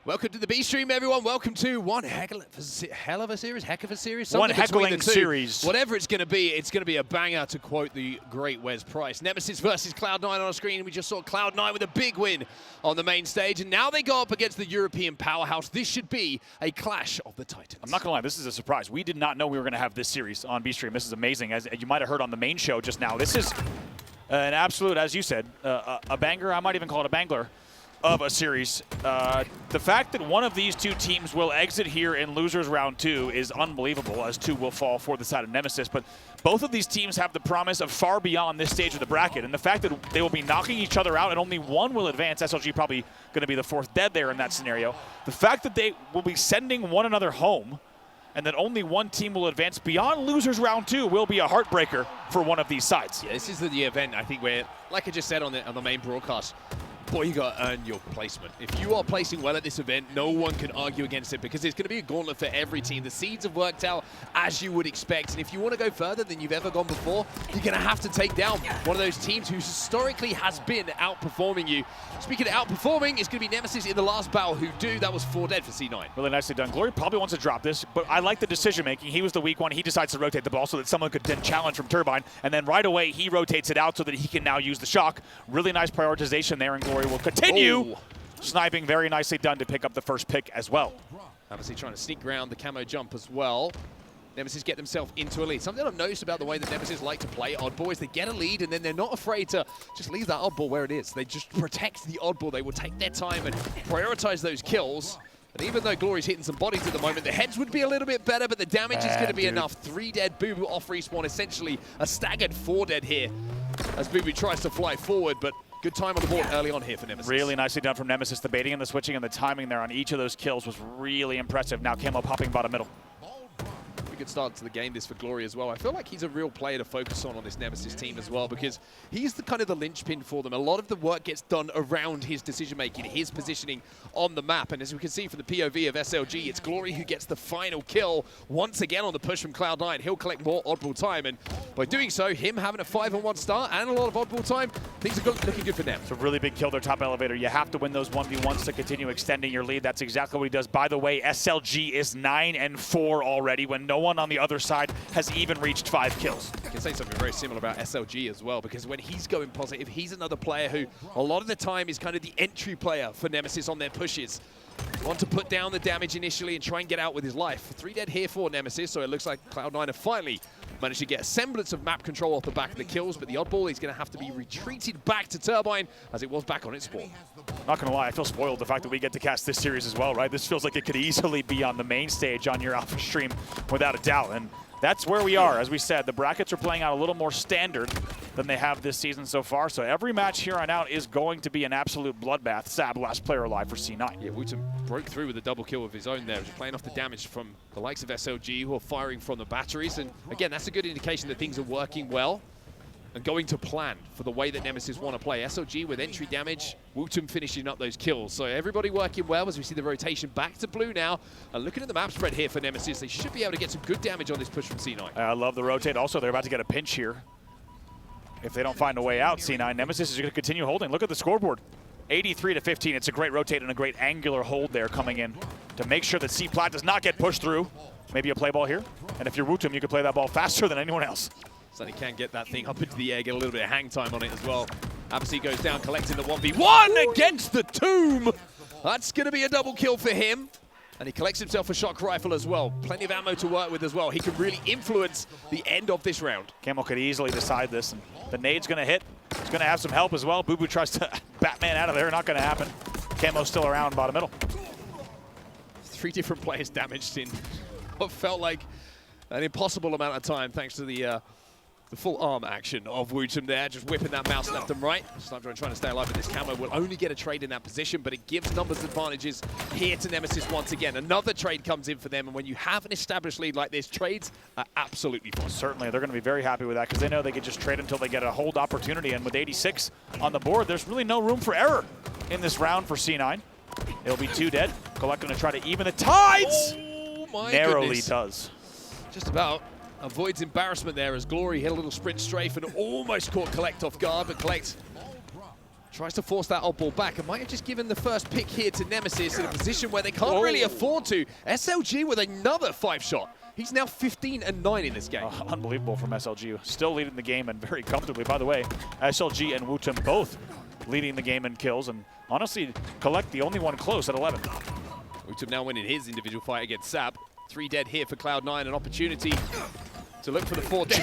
Welcome to the B stream, everyone. Welcome to one heck of a series. One heckling series. Whatever it's going to be a banger, to quote the great Wes Price. Nemesis versus Cloud9 on our screen. We just saw Cloud9 with a big win on the main stage, and now they go up against the European powerhouse. This should be a clash of the Titans. I'm not going to lie, this is a surprise. We did not know we were going to have this series on B stream. This is amazing. As you might have heard on the main show just now, this is an absolute, as you said, a banger. I might even call it a bangler of a series. The fact that one of these two teams will exit here in losers round 2 is unbelievable, as 2 will fall for the side of Nemesis. But both of these teams have the promise of far beyond this stage of the bracket, and the fact that they will be knocking each other out and only one will advance, SLG probably going to be the 4th dead there in that scenario. The fact that they will be sending one another home and that only one team will advance beyond losers round 2 will be a heartbreaker for one of these sides. Yeah, this is the event, I think, where, like I just said on the main broadcast, boy, you got to earn your placement. If you are placing well at this event, no one can argue against it, because it's going to be a gauntlet for every team. The seeds have worked out as you would expect, and if you want to go further than you've ever gone before, you're going to have to take down one of those teams who historically has been outperforming you. Speaking of outperforming, it's going to be Nemesis in the last battle who do. That was 4 dead for C9. Really nicely done. Glory probably wants to drop this, but I like the decision making. He was the weak one. He decides to rotate the ball so that someone could then challenge from Turbine, and then right away he rotates it out so that he can now use the shock. Really nice prioritization there, and Glory will continue. Oh. Sniping, very nicely done to pick up the first pick as well. Obviously trying to sneak around the camo jump as well. Nemesis get themselves into a lead. Something I've noticed about the way that Nemesis like to play oddball is they get a lead and then they're not afraid to just leave that oddball where it is. They just protect the oddball. They will take their time and prioritize those kills. And even though Glory's hitting some bodies at the moment, the heads would be a little bit better, but the damage is going to be enough. 3 dead, Bubu off respawn, essentially a staggered 4 dead here as Bubu tries to fly forward, but good time on the board early on here for Nemesis. Really nicely done from Nemesis. The baiting and the switching and the timing there on each of those kills was really impressive. Now Camo popping bottom middle. Good start to the game this for Glory as well. I feel like he's a real player to focus on this Nemesis team as well, because he's the kind of the linchpin for them. A lot of the work gets done around his decision making, his positioning on the map, and as we can see from the POV of SLG, it's Glory who gets the final kill once again on the push from Cloud9. He'll collect more oddball time, and by doing so, him having a 5-on-1 start and a lot of oddball time, things are looking good for them. It's a really big kill, their top elevator. You have to win those 1v1s to continue extending your lead. That's exactly what he does. By the way, SLG is 9-4 already when no one on the other side has even reached 5 kills. I can say something very similar about SLG as well, because when he's going positive, he's another player who a lot of the time is kind of the entry player for Nemesis on their pushes. Want to put down the damage initially and try and get out with his life. 3 dead here for Nemesis, so it looks like Cloud9 have finally managed to get a semblance of map control off the back of the kills, but the oddball is going to have to be retreated back to Turbine as it was back on its spawn. Not going to lie, I feel spoiled the fact that we get to cast this series as well, right? This feels like it could easily be on the main stage on your Alpha stream without a doubt, and that's where we are. As we said, the brackets are playing out a little more standard than they have this season so far, so every match here on out is going to be an absolute bloodbath. Sab, last player alive for C9. Yeah, WuTum broke through with a double kill of his own there, just playing off the damage from the likes of SLG, who are firing from the batteries, and again, that's a good indication that things are working well and going to plan for the way that Nemesis want to play. SLG with entry damage, WuTum finishing up those kills. So everybody working well as we see the rotation back to blue now. And looking at the map spread here for Nemesis, they should be able to get some good damage on this push from C9. I love the rotate. Also, they're about to get a pinch here. If they don't find a way out, C9, Nemesis is going to continue holding. Look at the scoreboard. 83-15. It's a great rotate and a great angular hold there coming in to make sure that C-Plat does not get pushed through. Maybe a play ball here. And if you're WuTum, you can play that ball faster than anyone else. Certainly can get that thing up into the air, get a little bit of hang time on it as well. Avucy goes down, collecting the 1v1 against the Tomb. That's going to be a double kill for him. And he collects himself a shock rifle as well. Plenty of ammo to work with as well. He can really influence the end of this round. Camo could easily decide this. And the nade's going to hit. He's going to have some help as well. Bubu tries to Batman out of there. Not going to happen. Camo's still around bottom middle. 3 different players damaged in what felt like an impossible amount of time, thanks to the full arm action of WuTum there, just whipping that mouse left and right. Snipedrone trying to stay alive with this camo. Will only get a trade in that position, but it gives numbers advantages here to Nemesis once again. Another trade comes in for them, and when you have an established lead like this, trades are absolutely fun. Certainly, they're going to be very happy with that because they know they can just trade until they get a hold opportunity, and with 86 on the board, there's really no room for error in this round for C9. It'll be 2 dead. Kuhlect going to try to even the tides. Oh my Narrowly goodness. does. Just about avoids embarrassment there as Glory hit a little sprint strafe and almost caught Kuhlect off guard, but Kuhlect Tries to force that odd ball back and might have just given the first pick here to Nemesis in a position where they can't really afford to. SLG with another 5-shot. He's now 15 and 9 in this game. Unbelievable from SLG. Still leading the game and very comfortably. By the way, SLG and WuTum both leading the game in kills. And honestly, Kuhlect the only one close at 11. WuTum now winning his individual fight against Sab. 3 dead here for Cloud9. An opportunity to look for the 4 dead.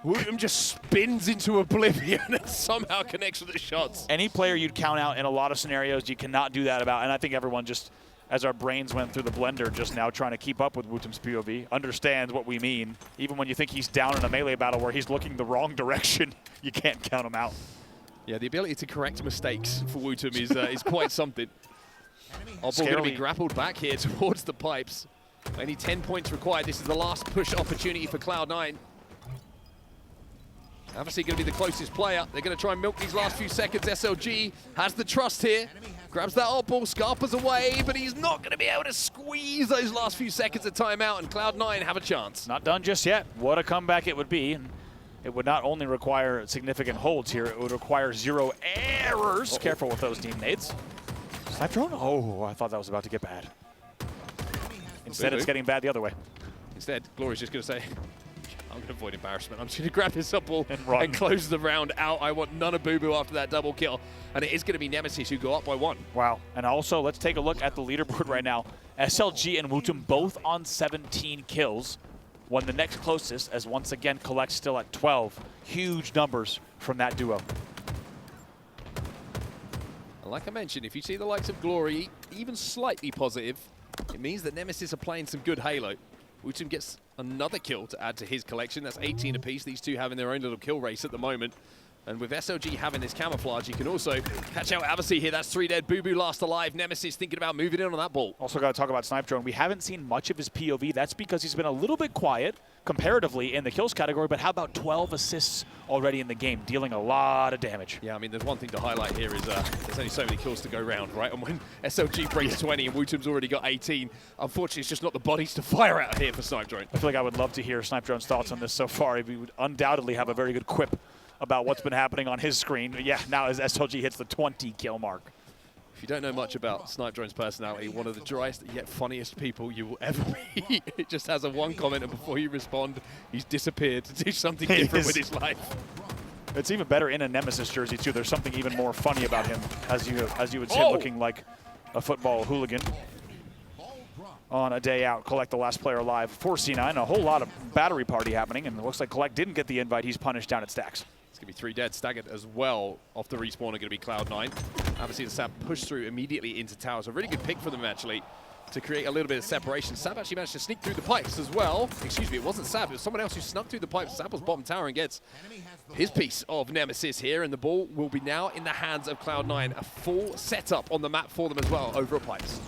WuTum just spins into oblivion and somehow connects with the shots. Any player you'd count out in a lot of scenarios, you cannot do that about. And I think everyone just, as our brains went through the blender just now trying to keep up with WuTum's POV, understands what we mean. Even when you think he's down in a melee battle where he's looking the wrong direction, you can't count him out. Yeah, the ability to correct mistakes for WuTum is quite something. Our ball going to be grappled back here towards the pipes. Only 10 points required. This is the last push opportunity for Cloud9. Avucy going to be the closest player. They're going to try and milk these last few seconds. SLG has the trust here. Grabs that odd ball, Scarpa's away, but he's not going to be able to squeeze those last few seconds of timeout, and Cloud9 have a chance. Not done just yet. What a comeback it would be. And it would not only require significant holds here, it would require 0 errors. Careful with those team nades. Snipedrone? Oh, I thought that was about to get bad. Instead, it's getting bad the other way. Instead, Glory's just going to say, I'm going to avoid embarrassment. I'm just going to grab this up ball and close the round out. I want none of bubu after that double kill. And it is going to be Nemesis who go up by 1. Wow. And also, let's take a look at the leaderboard right now. SLG and WuTum both on 17 kills. When the next closest, as once again, Kuhlect still at 12. Huge numbers from that duo. And like I mentioned, if you see the likes of Glory even slightly positive, it means that Nemesis are playing some good Halo. WuTum gets another kill to add to his collection. That's 18 apiece. These two having their own little kill race at the moment. And with SLG having this camouflage, you can also catch out Avucy here. That's 3 dead. Bubu last alive. Nemesis thinking about moving in on that ball. Also got to talk about Snipedrone. We haven't seen much of his POV. That's because he's been a little bit quiet comparatively in the kills category, but how about 12 assists already in the game, dealing a lot of damage. Yeah, I mean, there's one thing to highlight here is there's only so many kills to go round, right? And when SLG breaks 20 and WuTum's already got 18, unfortunately, it's just not the bodies to fire out here for Snipedrone. I feel like I would love to hear Snipedrone's thoughts on this so far. He would undoubtedly have a very good quip about what's been happening on his screen. Yeah, now as SLG hits the 20 kill mark. If you don't know much about Snipedrone's personality, one of the driest yet funniest people you will ever meet. It just has a one comment, and before you respond, he's disappeared to do something different with his life. It's even better in a Nemesis jersey too. There's something even more funny about him, as you would say, looking like a football hooligan. On a day out, Kuhlect the last player alive for C9. A whole lot of battery party happening, and it looks like Kuhlect didn't get the invite. He's punished down at stacks. It's going to be 3 dead. Staggered as well. Off the respawn are going to be Cloud9. Obviously, the Sab pushed through immediately into towers. A really good pick for them, actually, to create a little bit of separation. Sab actually managed to sneak through the pipes as well. Excuse me, it wasn't Sab. It was someone else who snuck through the pipes. Sab was bottom tower and gets his piece of Nemesis here. And the ball will be now in the hands of Cloud9. A full setup on the map for them as well over at pipes.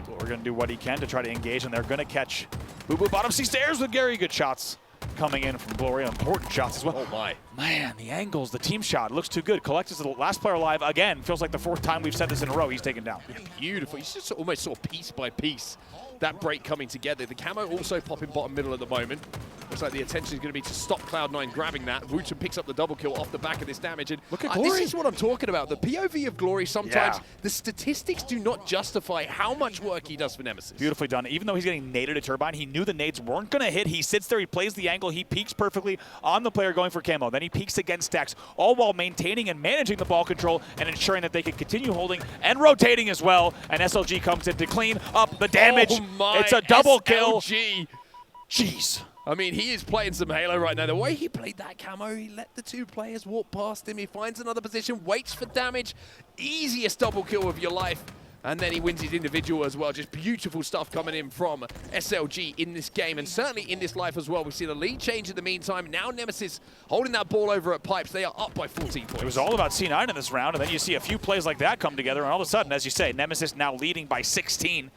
So we're going to do what he can to try to engage, and they're going to catch bubu bottom C stairs with Gary. Good shots coming in from Glory. Important shots as well. Oh my. Man, the angles, the team shot looks too good. Kuhlect is the last player alive again. Feels like the 4th time we've said this in a row. He's taken down. Yeah, beautiful. You just almost saw piece by piece that break coming together. The camo also popping bottom middle at the moment. Looks like the attention is going to be to stop Cloud9 grabbing that. WuTum picks up the double kill off the back of this damage. And look at Glory. This is what I'm talking about. The POV of Glory sometimes, the statistics do not justify how much work he does for Nemesis. Beautifully done. Even though he's getting naded at Turbine, he knew the nades weren't going to hit. He sits there, he plays the angle, he peeks perfectly on the player going for camo. Then he peeks against stacks, all while maintaining and managing the ball control and ensuring that they can continue holding and rotating as well. And SLG comes in to clean up the damage. Oh my, it's a double kill. Jeez. I mean, he is playing some Halo right now. The way he played that camo, he let the 2 players walk past him. He finds another position, waits for damage. Easiest double kill of your life. And then he wins his individual as well. Just beautiful stuff coming in from SLG in this game, and certainly in this life as well. We see the lead change in the meantime. Now Nemesis holding that ball over at pipes. They are up by 14 points. It was all about C9 in this round, and then you see a few plays like that come together, and all of a sudden, as you say, Nemesis now leading by 16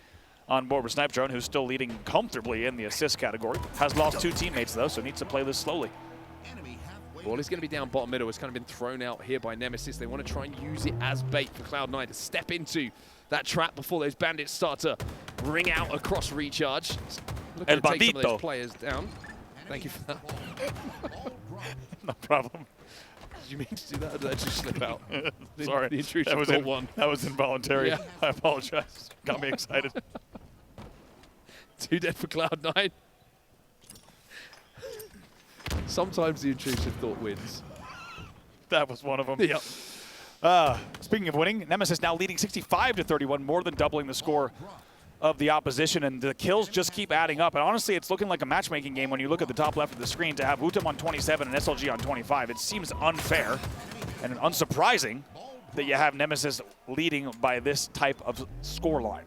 on board with Snipedrone, who's still leading comfortably in the assist category. Has lost 2 teammates, though, so needs to play this slowly. Ball is going to be down bottom middle. It's kind of been thrown out here by Nemesis. They want to try and use it as bait for Cloud9 to step into that trap before those bandits start to ring out across recharge. Looking to take some of those players down. Thank you for that. No problem. you mean to do that? Or did that just slip out? Sorry. The intrusion that was thought one. That was involuntary. Yeah. I apologize. Got me excited. 2 dead for Cloud9. Sometimes the intrusive thought wins. That was one of them. Yep. Speaking of winning, Nemesis now leading 65-31, more than doubling the score of the opposition, and the kills just keep adding up. And honestly, it's looking like a matchmaking game when you look at the top left of the screen. To have WuTum on 27 and SLG on 25, it seems unfair and unsurprising that you have Nemesis leading by this type of scoreline.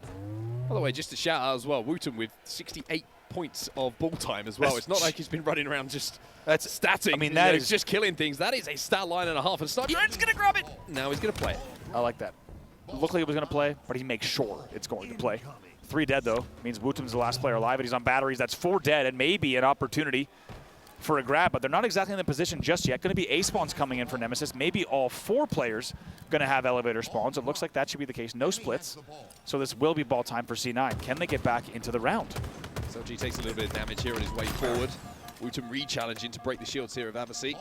By the way, just a shout out as well, WuTum with 68 points of ball time as well. It's not like he's been running around just statting. I mean, that is just killing things. That is a stat line and a half. And Snipedrone's going to grab it. Now he's going to play it. I like that. Looked like he was going to play, but he makes sure it's going to play. 3 dead, though. Means WuTum's the last player alive, and he's on batteries. That's 4 dead, and maybe an opportunity for a grab, but they're not exactly in the position just yet. Going to be A spawns coming in for Nemesis. Maybe all 4 players going to have elevator spawns. It looks like that should be the case. No splits, so this will be ball time for C9. Can they get back into the round? SLG takes a little bit of damage here on his way forward. WuTum re-challenging to break the shields here of Avucy.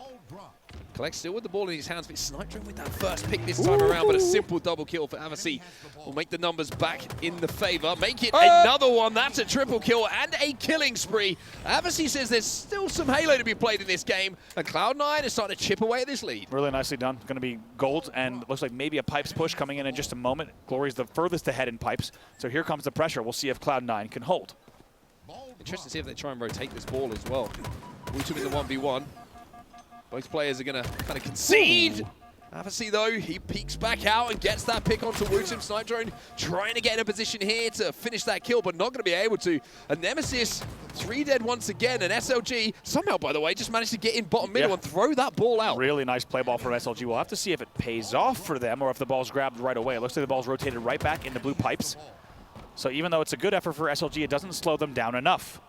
Kuhlect still with the ball in his hands, but Snipedrone with that first pick this time around, but a simple double kill for Avucy will make the numbers back in the favor. Make it another one. That's a triple kill and a killing spree. Avucy says there's still some Halo to be played in this game, and Cloud9 is starting to chip away at this lead. Really nicely done. Going to be gold, and looks like maybe a pipes push coming in just a moment. Glory's the furthest ahead in pipes, so here comes the pressure. We'll see if Cloud9 can hold. Interesting to see if they try and rotate this ball as well. WuTum in the 1v1. Both players are going to kind of concede. Avucy, though, he peeks back out and gets that pick onto WuTum. Snipedrone trying to get in a position here to finish that kill, but not going to be able to. And Nemesis, 3 dead once again. And SLG, somehow, by the way, just managed to get in bottom middle and throw that ball out. Really nice play ball from SLG. We'll have to see if it pays off for them or if the ball's grabbed right away. It looks like the ball's rotated right back into blue pipes. So even though it's a good effort for SLG, it doesn't slow them down enough.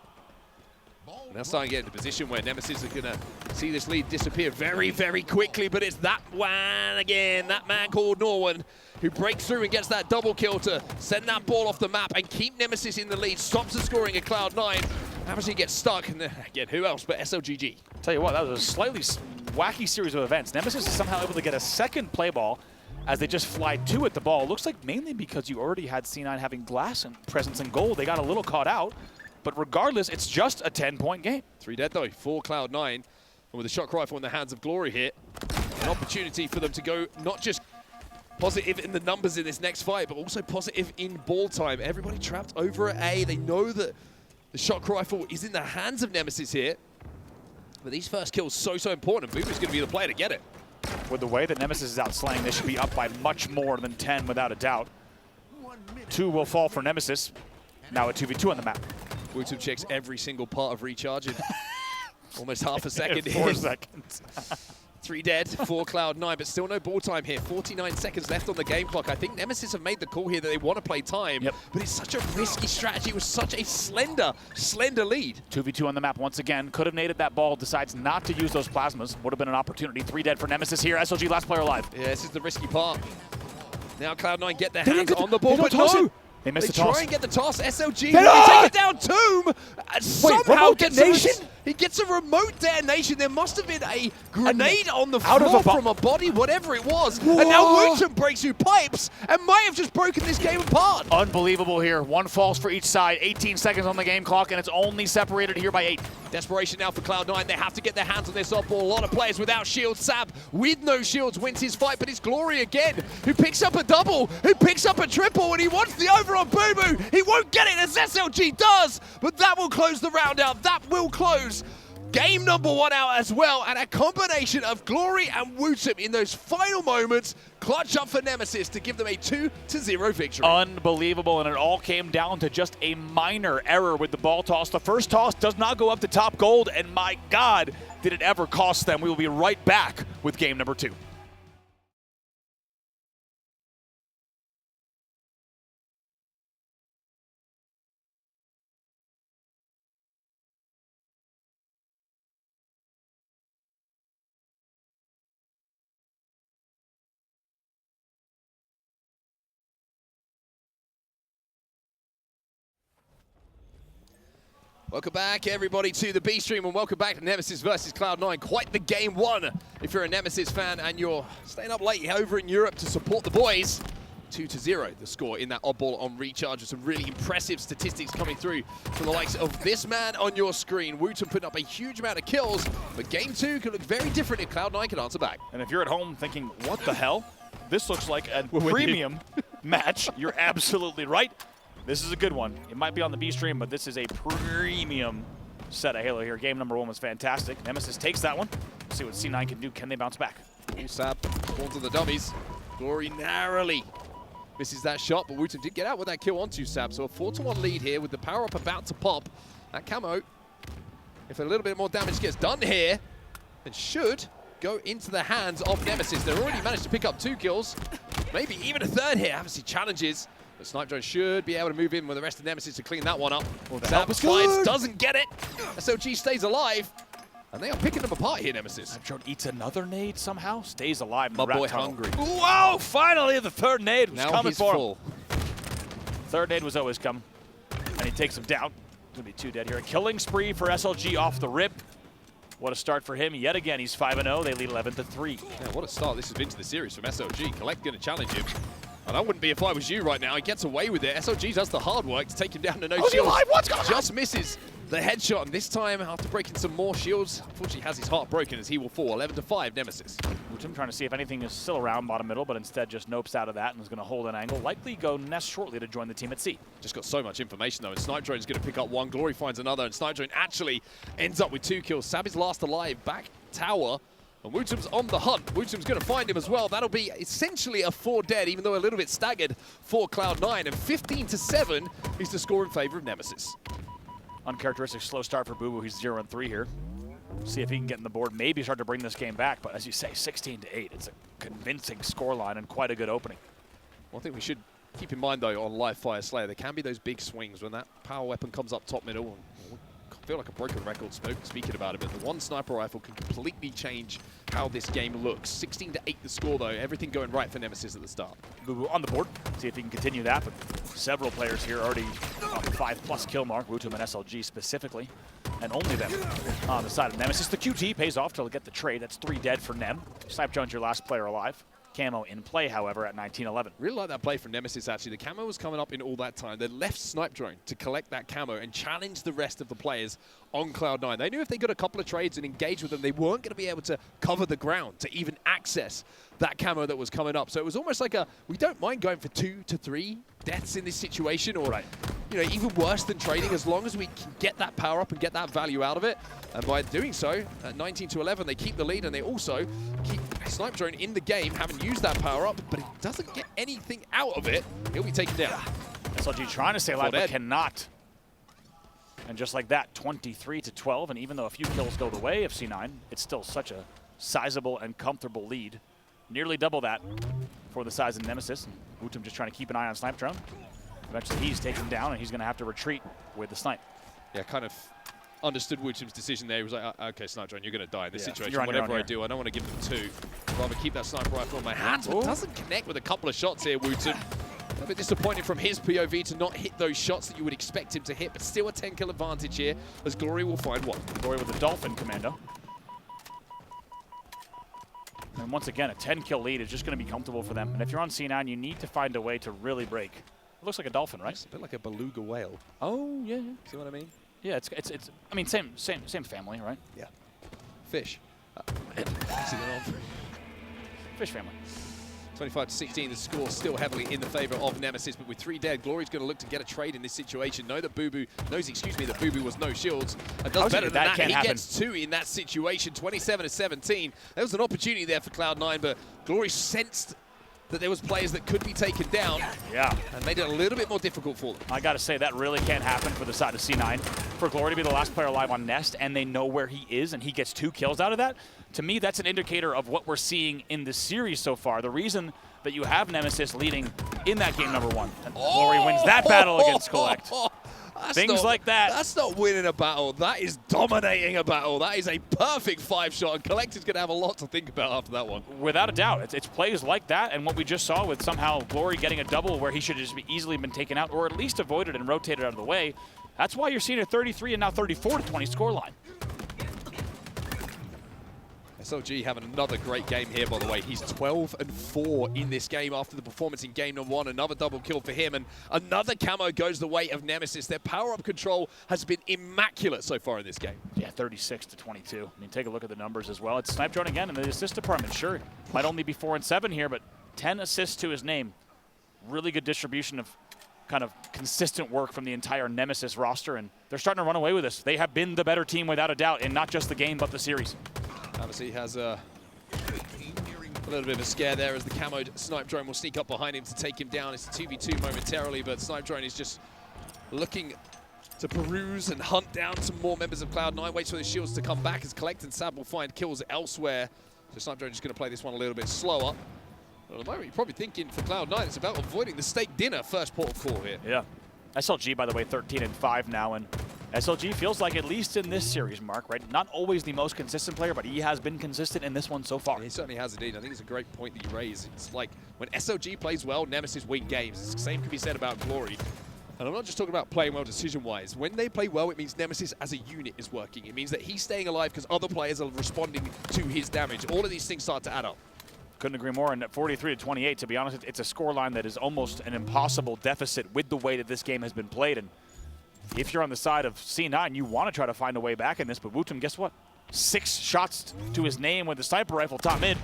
Now starting to get in a position where Nemesis are going to see this lead disappear very, very quickly, but it's that one again, that man called Norwin, who breaks through and gets that double kill to send that ball off the map and keep Nemesis in the lead, stops the scoring at Cloud9. Avucy gets stuck, and then, again, who else but SLGG? Tell you what, that was a slightly wacky series of events. Nemesis is somehow able to get a second play ball as they just fly 2 at the ball. Looks like mainly because you already had C9 having glass and presence in gold. They got a little caught out. But regardless, it's just a 10-point game. 3 dead, though, for Cloud9. And with a shock rifle in the hands of Glory here, an opportunity for them to go not just positive in the numbers in this next fight, but also positive in ball time. Everybody trapped over at A. They know that the shock rifle is in the hands of Nemesis here. But these first kills so important, and bubu's going to be the player to get it. With the way that Nemesis is outslaying, they should be up by much more than 10 without a doubt. 2 will fall for Nemesis. Now a 2v2 on the map. WuTum checks every single part of recharge in almost half a second. 4 seconds. 3 dead for Cloud9, but still no ball time here. 49 seconds left on the game clock. I think Nemesis have made the call here that they want to play time, but it's such a risky strategy. It was such a slender lead. 2v2 on the map once again. Could have naded that ball, decides not to use those plasmas. Would have been an opportunity. 3 dead for Nemesis here. SLG last player alive. Yeah, this is the risky part. Now Cloud9 get their hands on the ball, but no! They missed the toss. Try and get the toss. SLG, they take it down. Tomb somehow he gets a remote detonation. There must have been a grenade on the floor from a body, whatever it was. Whoa. And now WuTum breaks through pipes and might have just broken this game apart. Unbelievable here. 1 falls for each side. 18 seconds on the game clock, and it's only separated here by 8. Desperation now for Cloud9. They have to get their hands on this softball. A lot of players without shields. Sab, with no shields, wins his fight, but it's Glory again, who picks up a double, who picks up a triple, and he wants the over on bubu. He won't get it as SLG does, but that will close the round out. That will close game number 1 out as well, and a combination of Glory and WuTum in those final moments clutch up for Nemesis to give them a 2-0 victory. Unbelievable, and it all came down to just a minor error with the ball toss. The first toss does not go up to top gold, and my God, did it ever cost them. We will be right back with game number 2. Welcome back, everybody, to the B stream, and welcome back to Nemesis versus Cloud9. Quite the game one if you're a Nemesis fan and you're staying up late over in Europe to support the boys. 2-0, the score in that oddball on recharge with some really impressive statistics coming through from the likes of this man on your screen. WuTum putting up a huge amount of kills, but game two could look very different if Cloud9 can answer back. And if you're at home thinking, what the hell? This looks like a premium match. You're absolutely right. This is a good one. It might be on the B stream, but this is a premium set of Halo here. Game number one was fantastic. Nemesis takes that one. Let's see what C9 can do. Can they bounce back? Kuhlect Sab spawns on the dummies. Glory narrowly misses that shot, but WuTum did get out with that kill onto Sab. So a 4-1 lead here with the power-up about to pop. That camo, if a little bit more damage gets done here, then should go into the hands of Nemesis. They've already managed to pick up 2 kills, maybe even a third here. Avucy challenges, but Snipedrone should be able to move in with the rest of Nemesis to clean that one up. Sab slides, doesn't get it. SLG stays alive, and they are picking them apart here, Nemesis. Snipedrone eats another nade somehow, stays alive. My boy hungry. Whoa, finally the third nade was now coming he's for full. him. Third nade was always coming, and he takes him down. Gonna be 2 dead here. A killing spree for SLG off the rip. What a start for him. Yet again, he's 5-0. They lead 11-3. Yeah, what a start this has been to the series from SLG. Kuhlect going to challenge him. And I wouldn't be if I was you right now. He gets away with it. SLG does the hard work to take him down to no shields. What's going on? Just misses the headshot. And this time, after breaking some more shields, unfortunately has his heart broken as he will fall. 11-5, Nemesis. WuTum trying to see if anything is still around bottom middle, but instead just nopes out of that and is going to hold an angle. Likely go nest shortly to join the team at C. Just got so much information, though. And Snipedrone's going to pick up one. Glory finds another. And Snipedrone actually ends up with 2 kills. Sab is last alive. Back tower. And WuTum's on the hunt. WuTum's going to find him as well. That'll be essentially a 4 dead, even though a little bit staggered for Cloud9. And 15-7 is the score in favor of Nemesis. Uncharacteristic slow start for bubu. He's 0-3 here. See if he can get in the board. Maybe start to bring this game back. But as you say, 16-8. It's a convincing scoreline and quite a good opening. One thing we should keep in mind, though, on Live Fire Slayer, there can be those big swings when that power weapon comes up top middle. I feel like a broken record speaking about it, but the one sniper rifle can completely change how this game looks. 16-8 the score, though. Everything going right for Nemesis at the start. bubu on the board. See if he can continue that, but several players here already on the 5+ kill mark. WuTum and SLG specifically, and only them on the side of Nemesis. The QT pays off to get the trade. That's 3 dead for Nem. Snipedrone's your last player alive. Camo in play, however, at 19-11. Really like that play from Nemesis, actually. The camo was coming up in all that time. They left Snipedrone to collect that camo and challenge the rest of the players on Cloud9. They knew if they got a couple of trades and engaged with them, they weren't going to be able to cover the ground to even access that camo that was coming up. So it was almost like we don't mind going for 2 to 3 deaths in this situation, or you know, even worse than trading, as long as we can get that power up and get that value out of it. And by doing so, at 19-11, they keep the lead, and they also keep Snipedrone in the game, having used that power up, but he doesn't get anything out of it. He'll be taken down. SLG trying to stay alive, but cannot. And just like that, 23-12, and even though a few kills go the way of C9, it's still such a sizable and comfortable lead. Nearly double that for the size of Nemesis. WuTum just trying to keep an eye on Snipedrone. Eventually he's taken down, and he's going to have to retreat with the snipe. Yeah, kind of understood WuTum's decision there. He was like, okay, Snipedrone, you're going to die in this situation. You're Whatever I do, I don't want to give them 2. I'd rather keep that sniper rifle in my hands, but doesn't connect with a couple of shots here, WuTum. A bit disappointing from his POV to not hit those shots that you would expect him to hit, but still a 10-kill advantage here, as Glory will find one. Glory with the Dolphin commando. And once again, a 10-kill lead is just going to be comfortable for them. And if you're on C9, you need to find a way to really break. It looks like a dolphin, right? It's a bit like a beluga whale. Oh, yeah. See what I mean? Yeah, it's I mean, same family, right? Yeah. Fish. Fish family. 25-16, the score still heavily in the favor of Nemesis, but with 3 dead, Glory's going to look to get a trade in this situation. Know that bubu was no shields, and does better than that. He gets 2 in that situation, 27-17. There was an opportunity there for Cloud9, but Glory sensed that there was players that could be taken down. Yeah. And made it a little bit more difficult for them. I got to say, that really can't happen for the side of C9. For Glory to be the last player alive on Nest, and they know where he is, and he gets 2 kills out of that, to me, that's an indicator of what we're seeing in the series so far. The reason that you have Nemesis leading in that game number 1. And Glory wins that battle against Kuhlect. Things like that. That's not winning a battle. That is dominating a battle. That is a perfect 5-shot, and Kuhlect is going to have a lot to think about after that one. Without a doubt. It's plays like that, and what we just saw with somehow Glory getting a double where he should have just easily been taken out, or at least avoided and rotated out of the way. That's why you're seeing a 33 and now 34-20 scoreline. SLG having another great game here, by the way. He's 12-4 in this game after the performance in game number 1. Another double kill for him, and another camo goes the way of Nemesis. Their power-up control has been immaculate so far in this game. Yeah, 36-22. I mean, take a look at the numbers as well. It's Snipedrone again in the assist department. Sure, might only be 4 and 7 here, but 10 assists to his name. Really good distribution of kind of consistent work from the entire Nemesis roster, and they're starting to run away with this. They have been the better team without a doubt, and not just the game, but the series. Avucy has a little bit of a scare there as the camoed Snipedrone will sneak up behind him to take him down. It's a 2v2 momentarily, but Snipedrone is just looking to peruse and hunt down some more members of Cloud9. Waits for the shields to come back as Kuhlect and Sab will find kills elsewhere. So Snipedrone just going to play this one a little bit slower. Well, at the moment, you're probably thinking for Cloud9, it's about avoiding the steak dinner first port of call here. Yeah. SLG, by the way, 13-5 now, and SLG feels like, at least in this series, Mark, right? Not always the most consistent player, but he has been consistent in this one so far. He certainly has indeed. I think it's a great point that you raise. It's like when SLG plays well, Nemesis win games. The same can be said about Glory. And I'm not just talking about playing well decision-wise. When they play well, it means Nemesis as a unit is working. It means that he's staying alive because other players are responding to his damage. All of these things start to add up. Couldn't agree more. And at 43-28, to be honest, it's a scoreline that is almost an impossible deficit with the way that this game has been played. And if you're on the side of C9, you want to try to find a way back in this. But WuTum, guess what? 6 shots to his name with the sniper rifle top mid.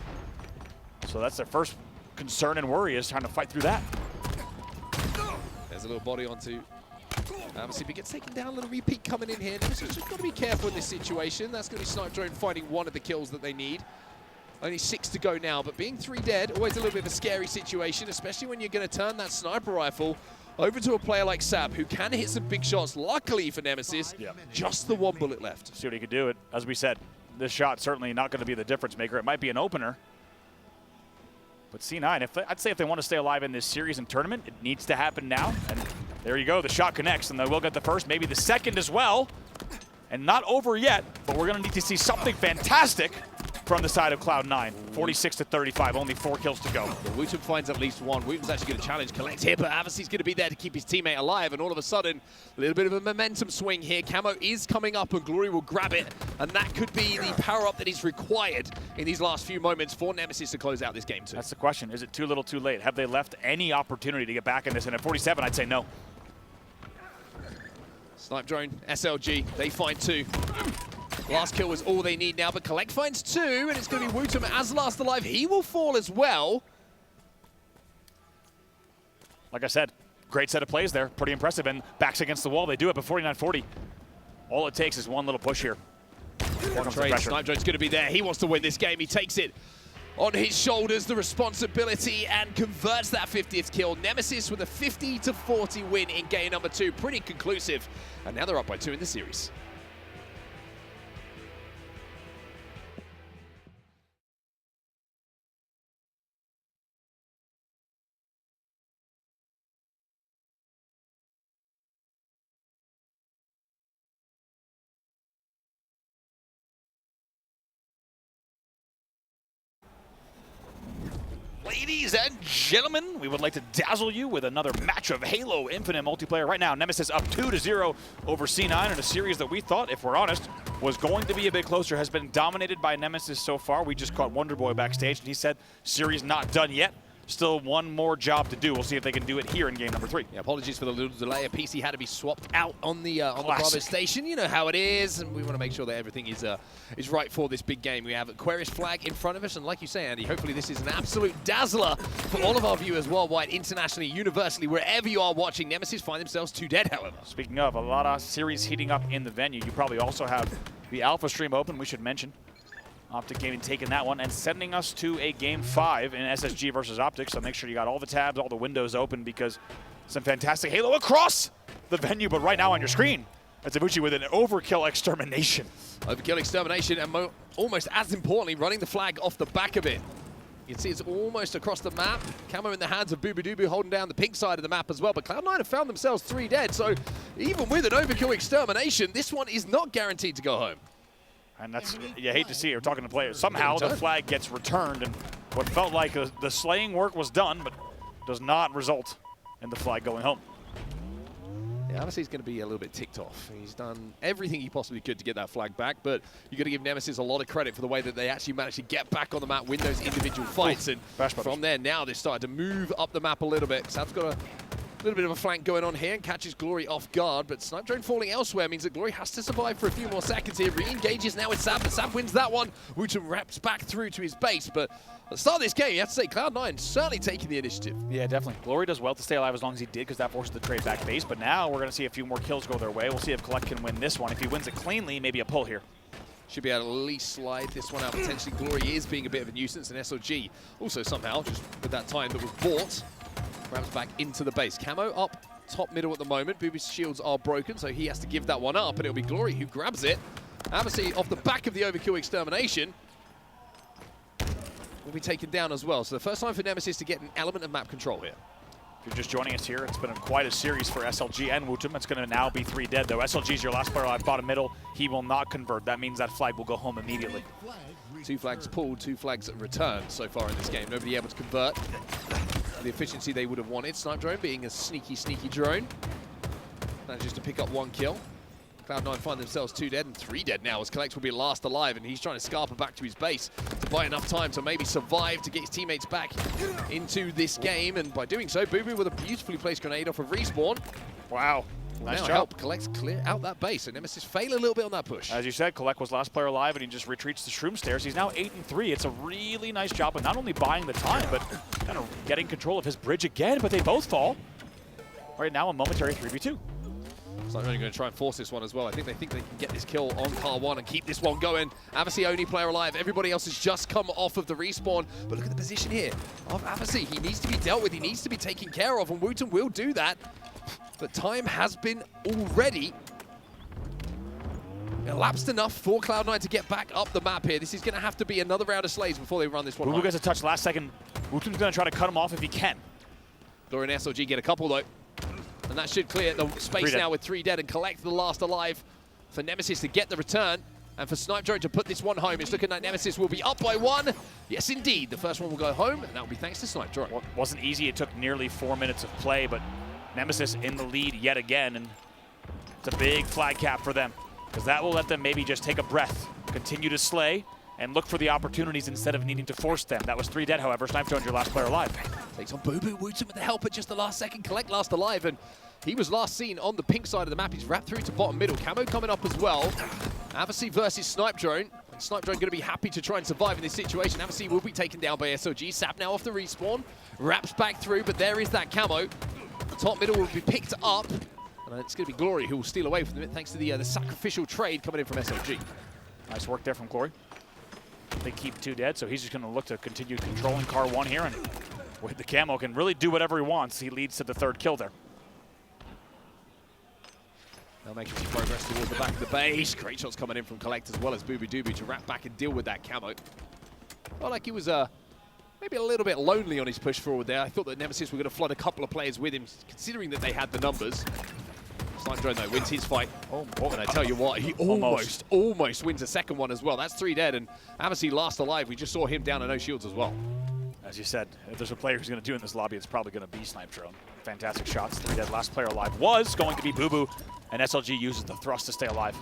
So that's their first concern and worry, is trying to fight through that. There's a little body onto Avucy, but gets taken down. A little repeat coming in here. Nemesis just got to be careful in this situation. That's going to be Snipedrone finding one of the kills that they need. Only 6 to go now, but being 3 dead, always a little bit of a scary situation, especially when you're going to turn that sniper rifle over to a player like Sab, who can hit some big shots. Luckily for Nemesis, just the 1 bullet left. See what he could do. As we said, this shot certainly not going to be the difference maker. It might be an opener. But C9, I'd say if they want to stay alive in this series and tournament, it needs to happen now. And there you go. The shot connects, and they will get the first, maybe the second as well. And not over yet, but we're going to need to see something fantastic from the side of Cloud9. 46-35, only 4 kills to go. Well, WuTum finds at least one. WuTum's actually going to challenge Kuhlect here, but Avucy's going to be there to keep his teammate alive, and all of a sudden, a little bit of a momentum swing here. Camo is coming up, and Glory will grab it, and that could be the power-up that is required in these last few moments for Nemesis to close out this game too. That's the question. Is it too little too late? Have they left any opportunity to get back in this? And at 47, I'd say no. Snipedrone, SLG, they find 2. Last kill was all they need now, but Kuhlect finds 2, and it's going to be WuTum as last alive. He will fall as well. Like I said, great set of plays there. Pretty impressive, and backs against the wall. They do it, but 49-40. All it takes is one little push here. Snipedrone's going to be there. He wants to win this game. He takes it on his shoulders, the responsibility, and converts that 50th kill. Nemesis with a 50-40 win in game number 2. Pretty conclusive. And now they're up by 2 in the series. Ladies and gentlemen, we would like to dazzle you with another match of Halo Infinite multiplayer. Right now, Nemesis up 2-0 over C9 in a series that we thought, if we're honest, was going to be a bit closer. Has been dominated by Nemesis so far. We just caught Wonderboy backstage, and he said, series not done yet. Still one more job to do. We'll see if they can do it here in game number 3. Yeah, apologies for the little delay. A PC had to be swapped out on the Bravo station. You know how it is, and we want to make sure that everything is right for this big game. We have Aquarius flag in front of us, and like you say, Andy, hopefully this is an absolute dazzler for all of our viewers worldwide, internationally, universally, wherever you are watching. Nemesis find themselves 2 dead, however. Speaking of, a lot of series heating up in the venue. You probably also have the Alpha stream open, we should mention. Optic Gaming taking that one and sending us to a game 5 in SSG versus Optic. So make sure you got all the tabs, all the windows open, because some fantastic Halo across the venue. But right now on your screen, it's Avucy with an overkill extermination. Overkill extermination, and almost as importantly, running the flag off the back of it. You can see it's almost across the map. Camo in the hands of bubu dubu holding down the pink side of the map as well. But Cloud9 have found themselves 3 dead. So even with an overkill extermination, this one is not guaranteed to go home. And that's, you hate to see it. We're talking to players. Somehow the flag gets returned, and what felt like the slaying work was done, but does not result in the flag going home. Yeah, Avucy's going to be a little bit ticked off. He's done everything he possibly could to get that flag back, but you got to give Nemesis a lot of credit for the way that they actually managed to get back on the map, win those individual fights, and from there now they started to move up the map a little bit. Sab's got a little bit of a flank going on here and catches Glory off guard, but Snipedrone falling elsewhere means that Glory has to survive for a few more seconds here. Re-engages now with Sab, but Sab wins that one. WuTum wraps back through to his base, but at the start of this game, you have to say Cloud9 certainly taking the initiative. Yeah, definitely. Glory does well to stay alive as long as he did, because that forces the trade back base, but now we're going to see a few more kills go their way. We'll see if Kuhlect can win this one. If he wins it cleanly, maybe a pull here. Should be able to at least slide this one out. Potentially Glory is being a bit of a nuisance, and SLG also somehow, just with that time that was bought, grabs back into the base. Camo up top middle at the moment. Bubu's shields are broken, so he has to give that one up, and it'll be Glory who grabs it. Avucy off the back of the overkill extermination will be taken down as well. So the first time for Nemesis to get an element of map control here. If you're just joining us here, it's been quite a series for SLG and WuTum. It's going to now be 3 dead, though. SLG's your last player alive, bottom middle. He will not convert. That means that flag will go home immediately. 2 flags pulled, 2 flags returned so far in this game. Nobody able to convert the efficiency they would have wanted. Snipedrone being a sneaky, sneaky drone. Manages to pick up 1 kill. Cloud9 find themselves 2 dead and 3 dead now as Kuhlect will be last alive, and he's trying to scarper back to his base to buy enough time to maybe survive to get his teammates back into this game, and by doing so, bubu with a beautifully placed grenade off of respawn. Wow. Will Nice now job. help Kuhlect clear out that base, and Nemesis fail a little bit on that push. As you said, Kuhlect was last player alive, and he just retreats the Shroom Stairs. He's now 8-3. It's a really nice job of not only buying the time, but kind of getting control of his bridge again, but they both fall. Right now, a momentary 3v2. So I'm only going to try and force this one as well. I think they can get this kill on car 1 and keep this one going. Avucy only player alive. Everybody else has just come off of the respawn. But look at the position here of Avucy. He needs to be dealt with. He needs to be taken care of, and WuTum will do that. But time has been already elapsed enough for Cloud9 to get back up the map here. This is going to have to be another round of slays before they run this one. Bubu gets a touch last second. WuTum's going to try to cut him off if he can. Glory and SLG get a couple though. And that should clear the space now with 3 dead and collect the last alive for Nemesis to get the return. And for Snipedrone to put this one home. It's looking like Nemesis will be up by 1. Yes, indeed. The first one will go home, and that will be thanks to Snipedrone. Well, wasn't easy. It took nearly 4 minutes of play, but Nemesis in the lead yet again. And it's a big flag cap for them, because that will let them maybe just take a breath, continue to slay, and look for the opportunities instead of needing to force them. That was 3 dead, however. Snipedrone's your last player alive. Takes on bubu. WuTum with the help at just the last second. Kuhlect last alive, and he was last seen on the pink side of the map. He's wrapped through to bottom middle. Camo coming up as well. Avucy versus Snipedrone. And Snipedrone going to be happy to try and survive in this situation. Avucy will be taken down by SLG. Sab now off the respawn. Wraps back through, but there is that camo. The top middle will be picked up. And it's going to be Glory who will steal away from it thanks to the sacrificial trade coming in from SLG. Nice work there from Glory. They keep 2 dead, so he's just going to look to continue controlling car 1 here. And with the camo, can really do whatever he wants. He leads to the 3rd kill there. Now making some progress towards the back of the base. Great shots coming in from Kuhlect as well as bubu dubu to wrap back and deal with that camo. Felt like he was maybe a little bit lonely on his push forward there. I thought that Nemesis were going to flood a couple of players with him, considering that they had the numbers. Snipedrone though wins his fight. And I tell you what, he almost wins a second one as well. That's 3 dead, and Avucy last alive. We just saw him down to no shields as well. As you said, if there's a player who's going to do in this lobby, it's probably going to be Snipedrone. Fantastic shots. 3 dead. Last player alive was going to be bubu, and SLG uses the thrust to stay alive.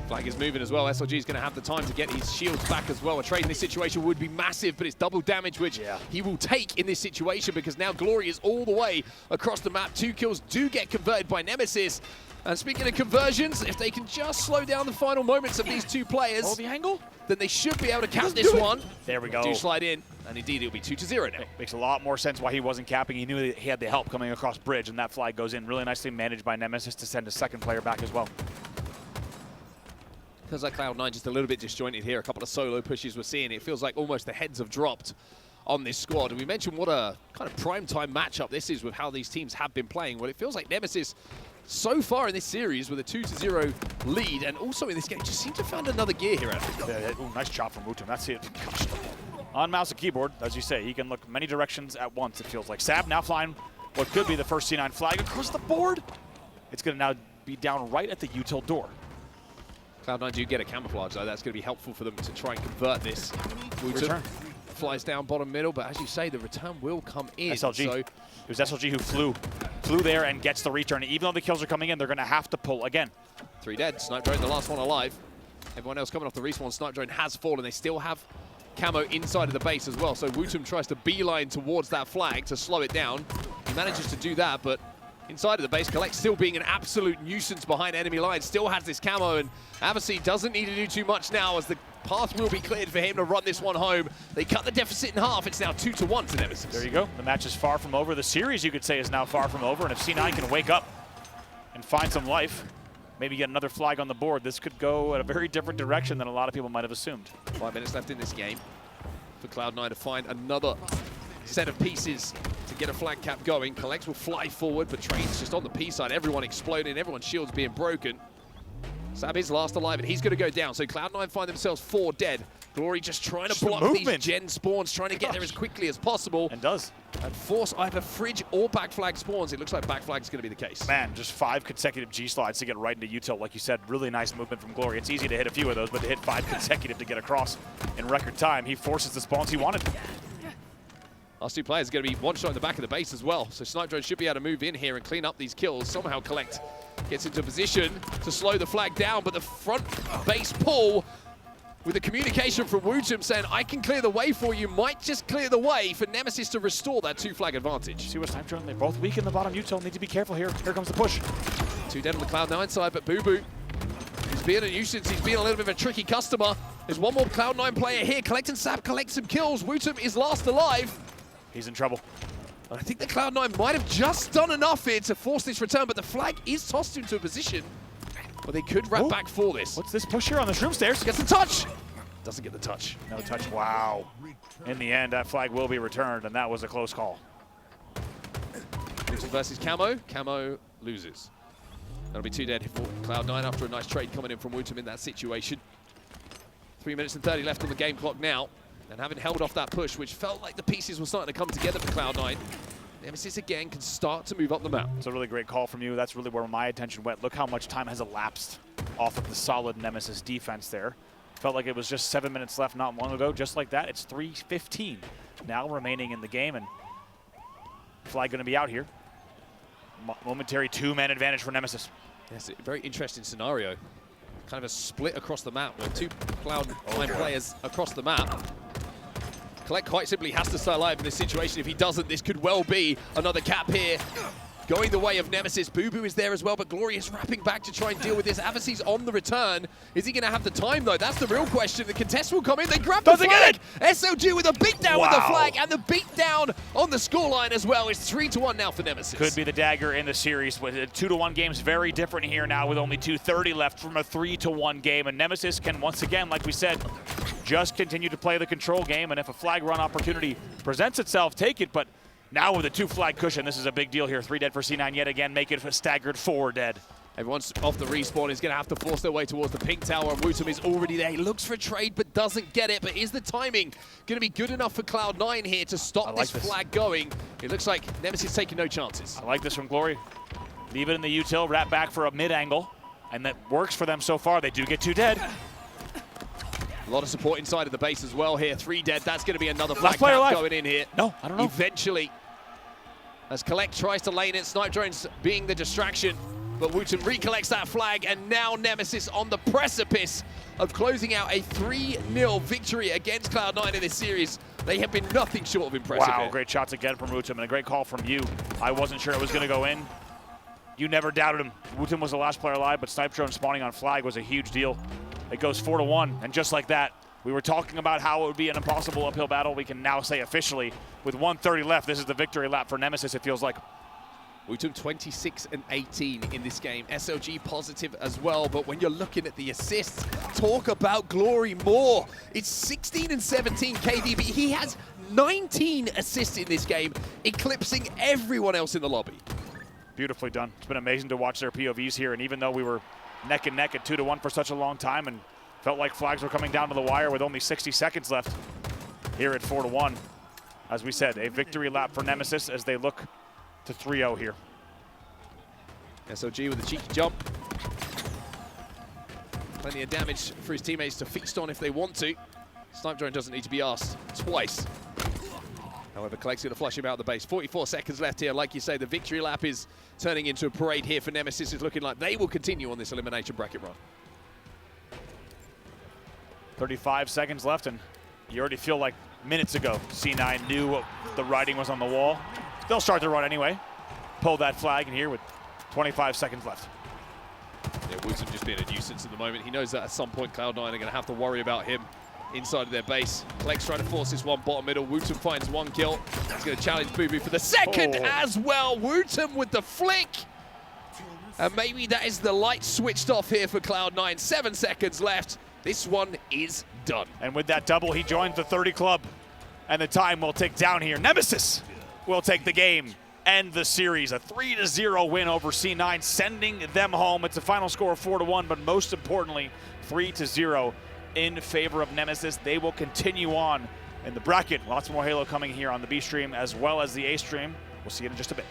Flag is moving as well. SLG is going to have the time to get his shields back as well. A trade in this situation would be massive, but it's double damage, which he will take in this situation because now Glory is all the way across the map. 2 kills do get converted by Nemesis. And speaking of conversions, if they can just slow down the final moments of these 2 players, the angle, then they should be able to cap this one. There we go. Do slide in, and indeed it'll be 2-0 now. Makes a lot more sense why he wasn't capping. He knew that he had the help coming across bridge, and that flag goes in. Really nicely managed by Nemesis to send a 2nd player back as well. Feels like Cloud9 just a little bit disjointed here. A couple of solo pushes we're seeing. It feels like almost the heads have dropped on this squad. And we mentioned what a kind of prime time matchup this is with how these teams have been playing. Well, it feels like Nemesis, so far in this series, with a 2-0 lead, and also in this game, just seem to have found another gear here. Ooh, nice chop from WuTum. That's it. Gosh. On mouse and keyboard, as you say, he can look many directions at once, it feels like. Sab now flying what could be the first C9 flag across the board. It's going to now be down right at the util door. Cloud9 do get a camouflage, though. That's going to be helpful for them to try and convert this. WuTum flies down bottom middle, but as you say, the return will come in. SLG. So it was SLG who flew flew there and gets the return. Even though the kills are coming in, they're going to have to pull again. 3 dead. Snipedrone, the last one alive. Everyone else coming off the respawn. Snipedrone has fallen. They still have camo inside of the base as well. So WuTum tries to beeline towards that flag to slow it down. He manages to do that, but inside of the base, Kuhlect still being an absolute nuisance behind enemy lines. Still has this camo, and Avucy doesn't need to do too much now as the path will be cleared for him to run this one home. They cut the deficit in half. It's now 2-1 to Nemesis. There you go. The match is far from over. The series, you could say, is now far from over. And if C9 can wake up and find some life, maybe get another flag on the board, this could go in a very different direction than a lot of people might have assumed. 5 minutes left in this game for Cloud9 to find another set of pieces to get a flag cap going. Kuhlect will fly forward, but Trade's just on the P side. Everyone exploding, everyone's shields being broken. Sab is last alive, and he's going to go down. So Cloud9 find themselves 4 dead. Glory just trying to block these gen spawns, trying to get there as quickly as possible. And does. And force either fridge or back flag spawns. It looks like back flag is going to be the case. Man, just 5 consecutive G slides to get right into util. Like you said, really nice movement from Glory. It's easy to hit a few of those, but to hit 5 consecutive to get across in record time, he forces the spawns he wanted. Last 2 players are going to be one shot in the back of the base as well. So Snipedrone should be able to move in here and clean up these kills. Somehow Kuhlect gets into a position to slow the flag down, but the front base pull with the communication from WuTum saying, I can clear the way for you, might just clear the way for Nemesis to restore that 2 flag advantage. See what Snipedrone, they're both weak in the bottom util. Need to be careful here. Here comes the push. 2 dead on the Cloud9 side, but bubu, he's being a nuisance. He's being a little bit of a tricky customer. There's one more Cloud9 player here. Kuhlect Sab collect some kills. WuTum is last alive. He's in trouble. I think the Cloud9 might have just done enough here to force this return, but the flag is tossed into a position where they could wrap back for this. What's this push here on the shroom stairs? Gets the touch. Doesn't get the touch. No touch. Wow. In the end, that flag will be returned, and that was a close call. WuTum versus Camo. Camo loses. That'll be 2 dead for Cloud9 after a nice trade coming in from WuTum in that situation. 3 minutes and 30 left on the game clock now. And having held off that push, which felt like the pieces were starting to come together for Cloud9, Nemesis again can start to move up the map. It's a really great call from you. That's really where my attention went. Look how much time has elapsed off of the solid Nemesis defense there. Felt like it was just 7 minutes left not long ago. Just like that, it's 3:15 now remaining in the game, and flag going to be out here. Momentary 2-man advantage for Nemesis. Yes, a very interesting scenario. Kind of a split across the map with 2 Cloud9 players across the map. Kuhlect quite simply has to stay alive in this situation. If he doesn't, this could well be another cap here. Going the way of Nemesis. Bubu is there as well, but Glory is wrapping back to try and deal with this. Avucy's on the return. Is he going to have the time, though? That's the real question. The contest will come in. They grab the flag. SLG with a beatdown with the flag, and the beatdown on the scoreline as well. It's 3-1 now for Nemesis. Could be the dagger in the series. With a 2-1 game's very different here now with only 2:30 left from a 3-1 game. And Nemesis can once again, like we said, just continue to play the control game. And if a flag run opportunity presents itself, take it. But now with a 2 flag cushion, this is a big deal here. 3 dead for C9 yet again, make it a staggered 4 dead. Everyone's off the respawn. Is going to have to force their way towards the pink tower, and WuTum is already there. He looks for a trade, but doesn't get it. But is the timing going to be good enough for Cloud9 here to stop this flag going? It looks like Nemesis taking no chances. I like this from Glory. Leave it in the util, wrap back for a mid-angle, and that works for them so far. They do get 2 dead. A lot of support inside of the base as well here. 3 dead. That's going to be another flag going in here. No, I don't know. Eventually, as Kuhlect tries to lane it, Snipedrone's being the distraction, but WuTum recollects that flag, and now Nemesis on the precipice of closing out a 3-0 victory against Cloud9 in this series. They have been nothing short of impressive. Wow, great shots again from WuTum, and a great call from you. I wasn't sure it was going to go in. You never doubted him. WuTum was the last player alive, but Snipedrone spawning on flag was a huge deal. It goes 4-1, and just like that, we were talking about how it would be an impossible uphill battle. We can now say officially, with 1:30 left, this is the victory lap for Nemesis, it feels like. WuTum 26 and 18 in this game. SLG positive as well, but when you're looking at the assists, talk about Glory more. It's 16 and 17 KDB. He has 19 assists in this game, eclipsing everyone else in the lobby. Beautifully done. It's been amazing to watch their POVs here, and even though we were neck and neck at 2-1 for such a long time and felt like flags were coming down to the wire with only 60 seconds left, here at 4-1, as we said, a victory lap for Nemesis as they look to 3-0 here. SLG with a cheeky jump. Plenty of damage for his teammates to feast on if they want to. Snipedrone doesn't need to be asked twice. However, Kuhlect's going to flush him out of the base. 44 seconds left here. Like you say, the victory lap is turning into a parade here for Nemesis. It's looking like they will continue on this elimination bracket run. 35 seconds left, and you already feel like minutes ago C9 knew what the writing was on the wall. They'll start the run anyway. Pull that flag in here with 25 seconds left. Yeah, WuTum just being a nuisance at the moment. He knows that at some point Cloud9 are going to have to worry about him inside of their base. Kuhlect's trying to force this one bottom middle. WuTum finds one kill. He's going to challenge bubu for the second as well. WuTum with the flick. And maybe that is the light switched off here for Cloud9. 7 seconds left. This one is done. And with that double, he joins the 30 club. And the time will tick down here. Nemesis will take the game, end the series. A 3-0 win over C9, sending them home. It's a final score of 4-1, but most importantly, 3-0 in favor of Nemesis. They will continue on in the bracket. Lots more Halo coming here on the B stream as well as the A stream. We'll see you in just a bit.